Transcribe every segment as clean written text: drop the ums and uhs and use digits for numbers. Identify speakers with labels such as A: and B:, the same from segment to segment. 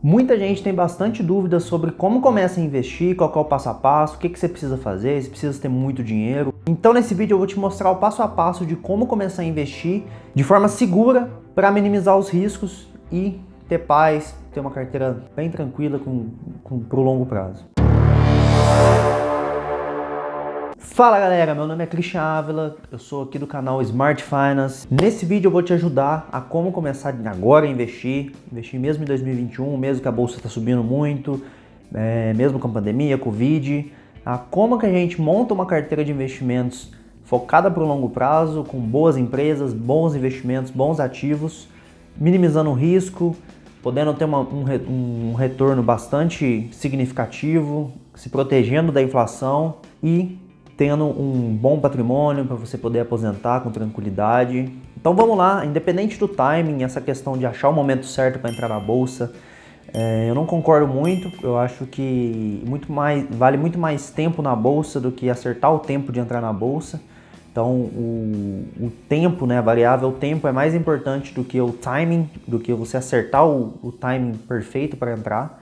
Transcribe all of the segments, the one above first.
A: Muita gente tem bastante dúvida sobre como começa a investir, qual é o passo a passo, o que você precisa fazer, se precisa ter muito dinheiro. Então nesse vídeo eu vou te mostrar o passo a passo de como começar a investir de forma segura para minimizar os riscos e ter paz, ter uma carteira bem tranquila pro longo prazo. Fala galera, meu nome é Christian Ávila, eu sou aqui do canal Smart Finance. Nesse vídeo eu vou te ajudar a como começar agora a investir mesmo em 2021, mesmo que a bolsa está subindo muito, mesmo com a pandemia, Covid, a como que a gente monta uma carteira de investimentos focada para o longo prazo, com boas empresas, bons investimentos, bons ativos, minimizando o risco, podendo ter um retorno bastante significativo, se protegendo da inflação e tendo um bom patrimônio para você poder aposentar com tranquilidade. Então vamos lá, independente do timing, essa questão de achar o momento certo para entrar na bolsa, eu não concordo muito. Eu acho que vale muito mais tempo na bolsa do que acertar o tempo de entrar na bolsa. Então o tempo, a variável tempo é mais importante do que o timing, do que você acertar o timing perfeito para entrar.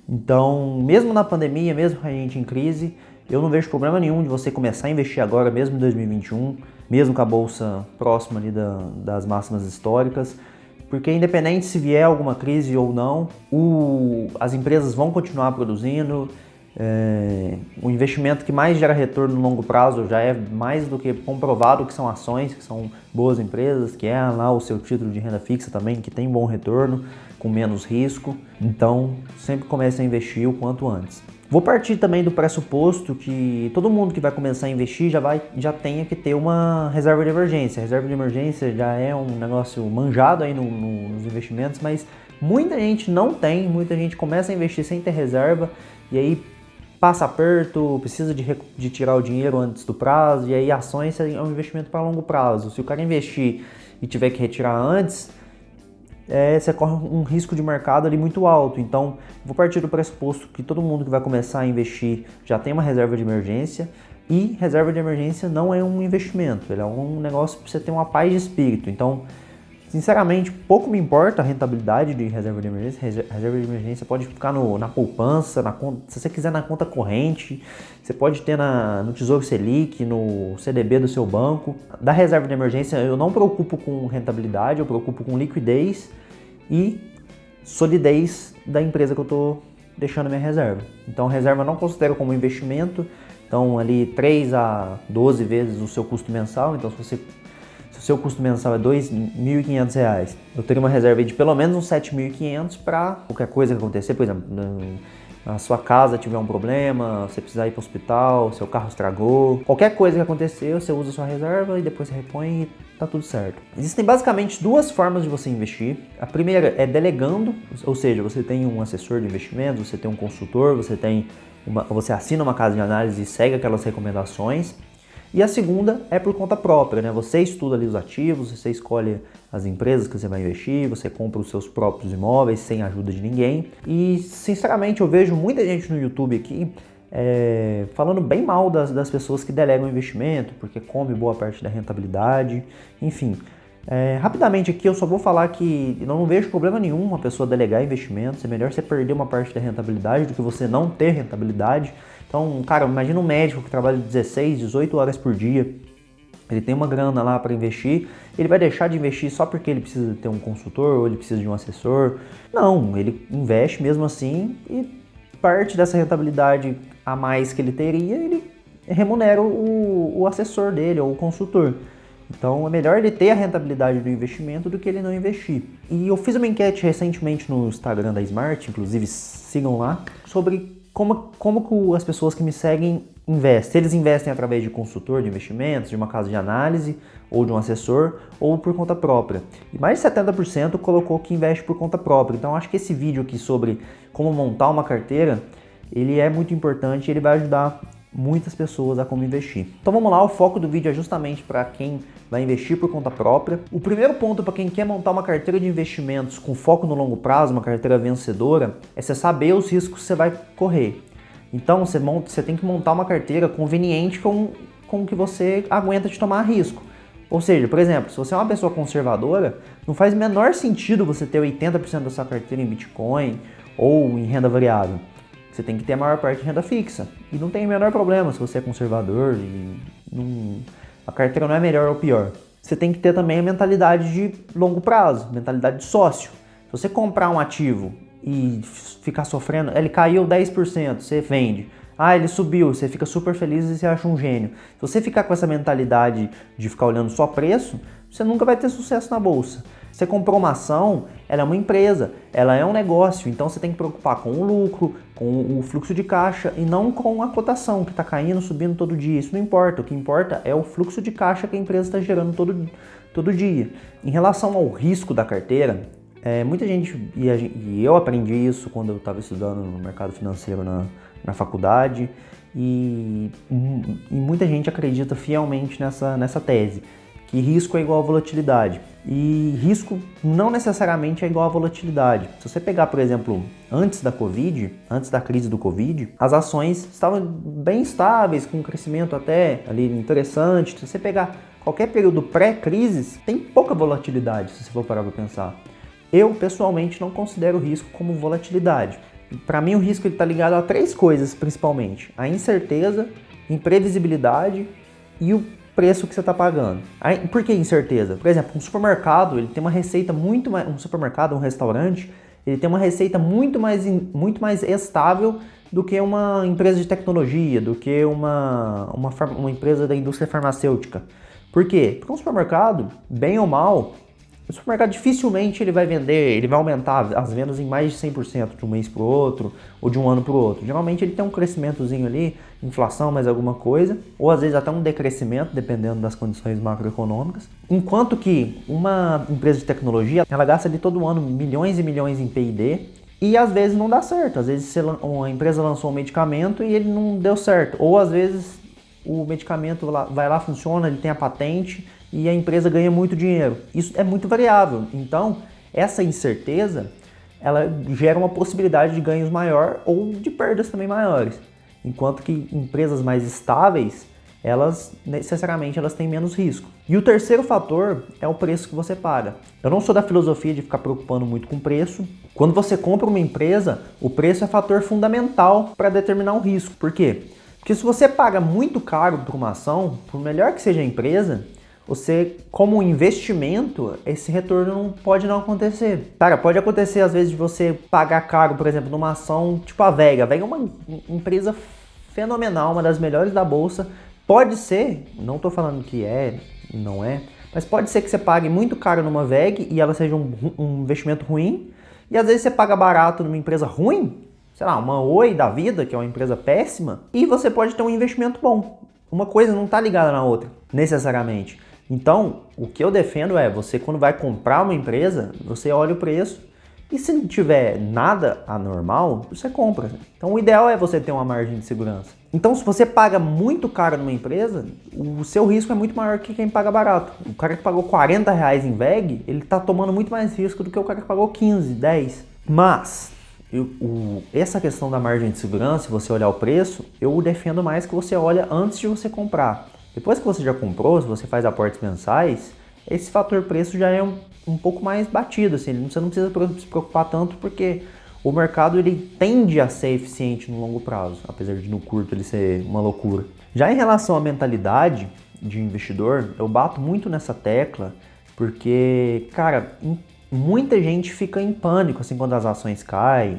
A: Então mesmo na pandemia, mesmo com a gente em crise, eu não vejo problema nenhum de você começar a investir agora, mesmo em 2021, mesmo com a bolsa próxima ali das máximas históricas, porque independente se vier alguma crise ou não, as empresas vão continuar produzindo. O investimento que mais gera retorno no longo prazo já é mais do que comprovado, que são ações, que são boas empresas, que é lá o seu título de renda fixa também, que tem bom retorno, com menos risco. Então sempre comece a investir o quanto antes. Vou partir também do pressuposto que todo mundo que vai começar a investir já tenha que ter uma reserva de emergência. A reserva de emergência já é um negócio manjado aí nos investimentos, mas muita gente não tem, muita gente começa a investir sem ter reserva e aí passa aperto, precisa de tirar o dinheiro antes do prazo, e aí ações é um investimento para longo prazo. Se o cara investir e tiver que retirar antes, você corre um risco de mercado ali muito alto. Então, vou partir do pressuposto que todo mundo que vai começar a investir já tem uma reserva de emergência, e reserva de emergência não é um investimento, ele é um negócio para você ter uma paz de espírito. Então, sinceramente, pouco me importa a rentabilidade de reserva de emergência. Reserva de emergência pode ficar na poupança, na conta, se você quiser na conta corrente, você pode ter no Tesouro Selic, no CDB do seu banco. Da reserva de emergência eu não preocupo com rentabilidade, eu preocupo com liquidez e solidez da empresa que eu estou deixando minha reserva. Então reserva eu não considero como investimento, então ali 3 a 12 vezes o seu custo mensal. Então se o seu custo mensal é R$ 2.500, eu teria uma reserva de pelo menos uns 7.500 para qualquer coisa que acontecer. Por exemplo, na sua casa tiver um problema, você precisar ir para o hospital, seu carro estragou, qualquer coisa que acontecer, você usa a sua reserva e depois você repõe e tá tudo certo. Existem basicamente duas formas de você investir. A primeira é delegando, ou seja, você tem um assessor de investimentos, você tem um consultor, você assina uma casa de análise e segue aquelas recomendações. E a segunda é por conta própria, Você estuda ali os ativos, você escolhe as empresas que você vai investir, você compra os seus próprios imóveis sem a ajuda de ninguém. E, sinceramente, eu vejo muita gente no YouTube aqui falando bem mal das pessoas que delegam investimento, porque come boa parte da rentabilidade, enfim. Rapidamente aqui eu só vou falar que eu não vejo problema nenhum uma pessoa delegar investimentos. É melhor você perder uma parte da rentabilidade do que você não ter rentabilidade. Então, cara, imagina um médico que trabalha 16, 18 horas por dia, ele tem uma grana lá para investir, ele vai deixar de investir só porque ele precisa ter um consultor ou ele precisa de um assessor? Não, ele investe mesmo assim e parte dessa rentabilidade a mais que ele teria, ele remunera o assessor dele ou o consultor. Então é melhor ele ter a rentabilidade do investimento do que ele não investir. E eu fiz uma enquete recentemente no Instagram da Smart, inclusive sigam lá, sobre como que as pessoas que me seguem investem. Se eles investem através de consultor de investimentos, de uma casa de análise, ou de um assessor, ou por conta própria. E mais de 70% colocou que investe por conta própria. Então acho que esse vídeo aqui sobre como montar uma carteira, ele é muito importante e ele vai ajudar muitas pessoas a como investir. Então vamos lá, o foco do vídeo é justamente para quem vai investir por conta própria. O primeiro ponto para quem quer montar uma carteira de investimentos com foco no longo prazo, uma carteira vencedora, é você saber os riscos que você vai correr. Então você tem que montar uma carteira conveniente com que você aguenta de tomar risco. Ou seja, por exemplo, se você é uma pessoa conservadora, não faz o menor sentido você ter 80% da sua carteira em Bitcoin ou em renda variável. Você tem que ter a maior parte de renda fixa. E não tem o menor problema se você é conservador e a carteira não é melhor ou pior. Você tem que ter também a mentalidade de longo prazo, mentalidade de sócio. Se você comprar um ativo e ficar sofrendo, ele caiu 10%, você vende. Ah, ele subiu, você fica super feliz e você acha um gênio. Se você ficar com essa mentalidade de ficar olhando só preço, você nunca vai ter sucesso na bolsa. Você comprou uma ação, ela é uma empresa, ela é um negócio, então você tem que preocupar com o lucro, com o fluxo de caixa e não com a cotação que está caindo, subindo todo dia. Isso não importa, o que importa é o fluxo de caixa que a empresa está gerando todo dia. Em relação ao risco da carteira, muita gente, e eu aprendi isso quando eu estava estudando no mercado financeiro na faculdade, e muita gente acredita fielmente nessa tese, que risco é igual a volatilidade. E risco não necessariamente é igual a volatilidade. Se você pegar, por exemplo, antes da crise do Covid, as ações estavam bem estáveis, com um crescimento até ali interessante. Se você pegar qualquer período pré-crise, tem pouca volatilidade, se você for parar para pensar. Eu, pessoalmente, não considero o risco como volatilidade. Para mim, o risco está ligado a 3 coisas, principalmente. A incerteza, imprevisibilidade e o preço que você está pagando. Por que incerteza? Por exemplo, um supermercado, ele tem uma receita muito mais... um restaurante, ele tem uma receita muito mais estável do que uma empresa de tecnologia, do que uma empresa da indústria farmacêutica. Por quê? Porque um supermercado, bem ou mal, o supermercado dificilmente ele vai aumentar as vendas em mais de 100% de um mês para o outro ou de um ano para o outro. Geralmente ele tem um crescimentozinho ali, inflação mais alguma coisa, ou às vezes até um decrescimento, dependendo das condições macroeconômicas. Enquanto que uma empresa de tecnologia, ela gasta ali todo ano milhões e milhões em P&D e às vezes não dá certo. Às vezes uma empresa lançou um medicamento e ele não deu certo, ou às vezes o medicamento vai lá, funciona, ele tem a patente e a empresa ganha muito dinheiro. Isso é muito variável. Então, essa incerteza, ela gera uma possibilidade de ganhos maior ou de perdas também maiores. Enquanto que empresas mais estáveis, necessariamente têm menos risco. E o terceiro fator é o preço que você paga. Eu não sou da filosofia de ficar preocupando muito com o preço. Quando você compra uma empresa, o preço é fator fundamental para determinar o risco. Por quê? Porque se você paga muito caro por uma ação, por melhor que seja a empresa, você, como investimento, esse retorno pode não acontecer. Cara, pode acontecer às vezes de você pagar caro, por exemplo, numa ação tipo a VEG. A VEG é uma empresa fenomenal, uma das melhores da bolsa. Pode ser, não estou falando que não é, mas pode ser que você pague muito caro numa VEG e ela seja um investimento ruim. E às vezes você paga barato numa empresa ruim, sei lá, uma Oi da vida, que é uma empresa péssima, e você pode ter um investimento bom. Uma coisa não está ligada na outra, necessariamente. Então, o que eu defendo é, você quando vai comprar uma empresa, você olha o preço e se não tiver nada anormal, você compra. Então, o ideal é você ter uma margem de segurança. Então, se você paga muito caro numa empresa, o seu risco é muito maior que quem paga barato. O cara que pagou R$40 em VEG, ele está tomando muito mais risco do que o cara que pagou 15, 10. Mas essa questão da margem de segurança, se você olhar o preço, eu defendo mais que você olha antes de você comprar. Depois que você já comprou, se você faz aportes mensais, esse fator preço já é um pouco mais batido, assim, você não precisa se preocupar tanto porque o mercado ele tende a ser eficiente no longo prazo, apesar de no curto ele ser uma loucura. Já em relação à mentalidade de investidor, eu bato muito nessa tecla porque, cara, muita gente fica em pânico assim quando as ações caem,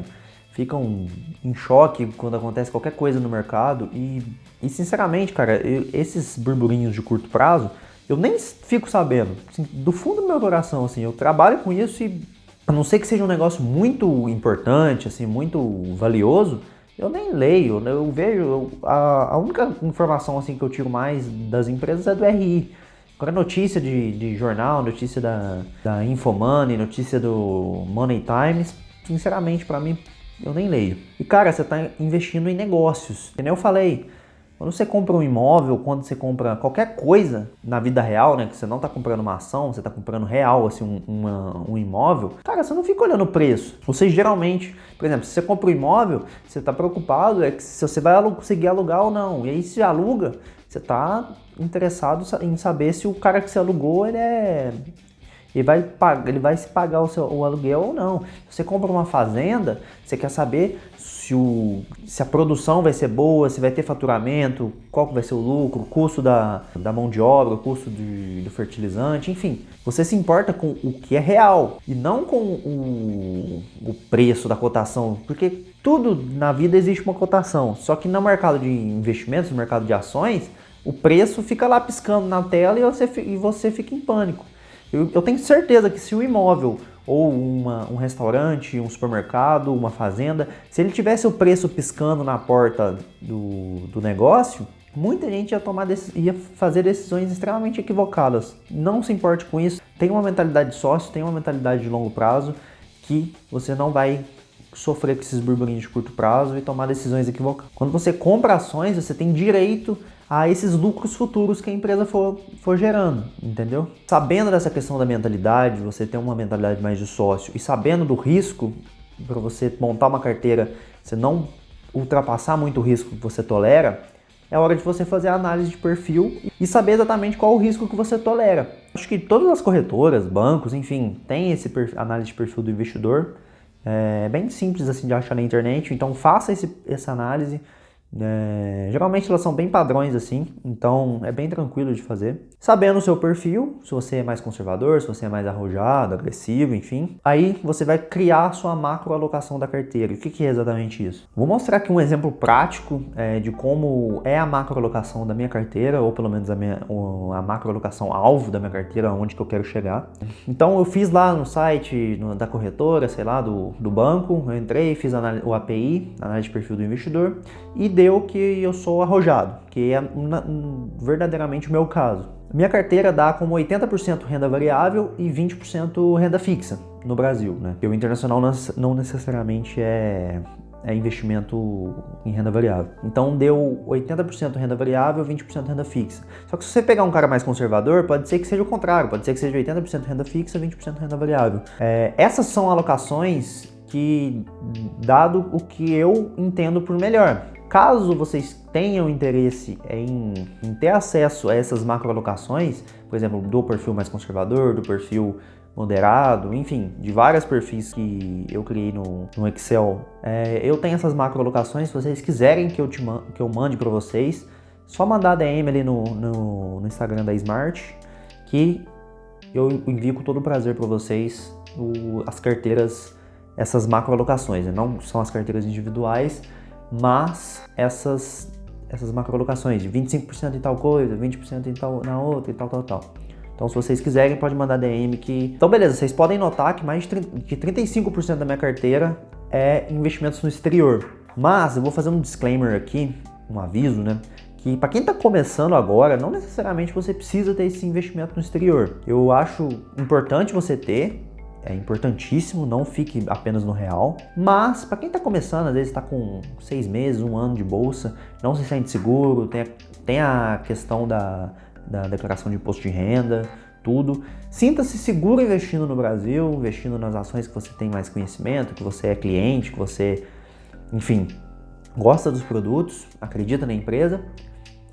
A: ficam em choque quando acontece qualquer coisa no mercado e sinceramente, cara, esses burburinhos de curto prazo, eu nem fico sabendo, assim, do fundo do meu coração, assim, eu trabalho com isso e a não ser que seja um negócio muito importante, assim, muito valioso, eu nem leio, eu vejo, a única informação assim que eu tiro mais das empresas é do RI. Agora notícia de jornal, notícia da Infomoney, notícia do Money Times, sinceramente pra mim eu nem leio. E cara, você tá investindo em negócios, que nem eu falei. Quando você compra um imóvel, quando você compra qualquer coisa na vida real, né, que você não está comprando uma ação, você está comprando real, assim, um imóvel, cara, você não fica olhando o preço. Você geralmente, por exemplo, se você compra um imóvel, você está preocupado se você vai conseguir alugar ou não. E aí se aluga, você está interessado em saber se o cara que você alugou, ele ele vai se pagar o aluguel ou não. Se você compra uma fazenda, você quer saber se a produção vai ser boa, se vai ter faturamento, qual que vai ser o lucro, o custo da mão de obra, o custo do fertilizante, enfim. Você se importa com o que é real e não com o preço da cotação, porque tudo na vida existe uma cotação, só que no mercado de investimentos, no mercado de ações, o preço fica lá piscando na tela e você fica em pânico. Eu tenho certeza que se o imóvel ou um restaurante, um supermercado, uma fazenda, se ele tivesse o preço piscando na porta do negócio, muita gente ia fazer decisões extremamente equivocadas. Não se importe com isso. Tem uma mentalidade de sócio, tem uma mentalidade de longo prazo que você não vai sofrer com esses burburinhos de curto prazo e tomar decisões equivocadas. Quando você compra ações, você tem direito a esses lucros futuros que a empresa for gerando, entendeu? Sabendo dessa questão da mentalidade, você ter uma mentalidade mais de sócio e sabendo do risco, para você montar uma carteira, você não ultrapassar muito o risco que você tolera, é hora de você fazer a análise de perfil e saber exatamente qual o risco que você tolera. Acho que todas as corretoras, bancos, enfim, tem esse análise de perfil do investidor. É bem simples assim de achar na internet, então faça essa análise. Geralmente elas são bem padrões assim, então é bem tranquilo de fazer. Sabendo o seu perfil, se você é mais conservador, se você é mais arrojado, agressivo, enfim, aí você vai criar a sua macroalocação da carteira. E o que é exatamente isso? Vou mostrar aqui um exemplo prático de como é a macroalocação da minha carteira, ou pelo menos a macroalocação alvo da minha carteira, onde que eu quero chegar. Então eu fiz lá no site da corretora, sei lá, do banco, eu entrei, fiz o API, análise de perfil do investidor, e deu que eu sou arrojado, que é verdadeiramente o meu caso. Minha carteira dá como 80% renda variável e 20% renda fixa no Brasil, né? Porque o internacional não necessariamente é investimento em renda variável. Então deu 80% renda variável, 20% renda fixa. Só que se você pegar um cara mais conservador, pode ser que seja o contrário, pode ser que seja 80% renda fixa, 20% renda variável. Essas são alocações que, dado o que eu entendo por melhor. Caso vocês tenham interesse em ter acesso a essas macroalocações, por exemplo, do perfil mais conservador, do perfil moderado, enfim, de vários perfis que eu criei no Excel, eu tenho essas macroalocações. Se vocês quiserem que eu mande para vocês, só mandar DM ali no Instagram da Smart, que eu envio com todo o prazer para vocês as carteiras, essas macroalocações, né? Não são as carteiras individuais, mas essas macroalocações de 25% em tal coisa, 20% na outra e tal. Então, se vocês quiserem, pode mandar DM que... Então, beleza, vocês podem notar que mais de 35% da minha carteira é investimentos no exterior. Mas eu vou fazer um disclaimer aqui, um aviso, né? Que para quem está começando agora, não necessariamente você precisa ter esse investimento no exterior. Eu acho importante você ter, é importantíssimo, não fique apenas no real. Mas para quem está começando, às vezes está com 6 meses, 1 ano de bolsa, não se sente seguro, tem a questão da declaração de imposto de renda, tudo. Sinta-se seguro investindo no Brasil, investindo nas ações que você tem mais conhecimento, que você é cliente, que você, enfim, gosta dos produtos, acredita na empresa.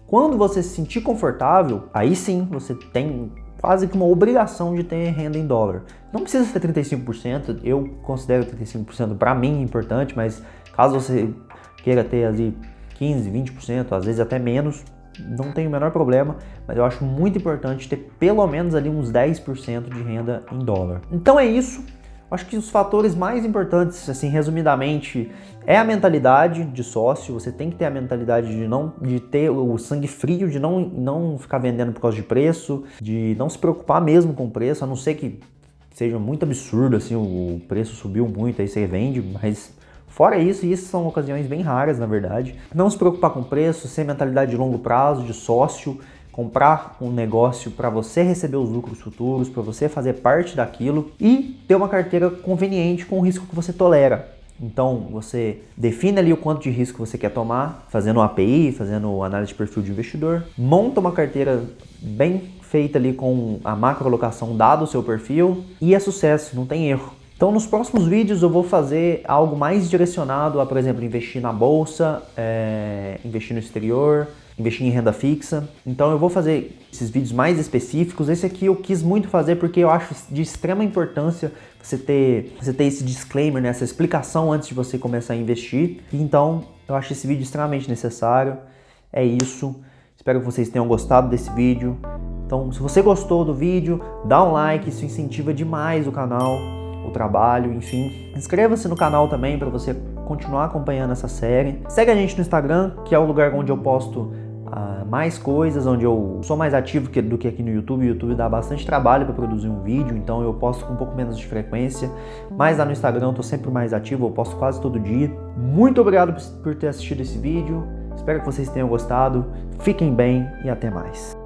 A: Quando você se sentir confortável, aí sim você tem quase que uma obrigação de ter renda em dólar. Não precisa ser 35%, eu considero 35% para mim importante, mas caso você queira ter ali 15%, 20%, às vezes até menos, não tem o menor problema, mas eu acho muito importante ter pelo menos ali uns 10% de renda em dólar. Então é isso. Acho que os fatores mais importantes, assim, resumidamente, é a mentalidade de sócio. Você tem que ter a mentalidade de ter o sangue frio, de não ficar vendendo por causa de preço, de não se preocupar mesmo com o preço, a não ser que seja muito absurdo, assim, o preço subiu muito, aí você vende, mas fora isso, e isso são ocasiões bem raras, na verdade. Não se preocupar com o preço, ser mentalidade de longo prazo, de sócio, comprar um negócio para você receber os lucros futuros, para você fazer parte daquilo e ter uma carteira conveniente com o risco que você tolera. Então, você define ali o quanto de risco você quer tomar, fazendo o API, fazendo análise de perfil de investidor, monta uma carteira bem feita ali com a macroalocação dado o seu perfil e é sucesso, não tem erro. Então nos próximos vídeos eu vou fazer algo mais direcionado a, por exemplo, investir na bolsa, investir no exterior, investir em renda fixa. Então eu vou fazer esses vídeos mais específicos. Esse aqui eu quis muito fazer porque eu acho de extrema importância você ter esse disclaimer, né? Essa explicação antes de você começar a investir. Então eu acho esse vídeo extremamente necessário. É isso. Espero que vocês tenham gostado desse vídeo. Então, se você gostou do vídeo, dá um like, isso incentiva demais o canal, o trabalho, enfim. Inscreva-se no canal também para você continuar acompanhando essa série. Segue a gente no Instagram, que é o lugar onde eu posto mais coisas, onde eu sou mais ativo do que aqui no YouTube. O YouTube dá bastante trabalho para produzir um vídeo, então eu posto com um pouco menos de frequência. Mas lá no Instagram eu tô sempre mais ativo, eu posto quase todo dia. Muito obrigado por ter assistido esse vídeo. Espero que vocês tenham gostado. Fiquem bem e até mais.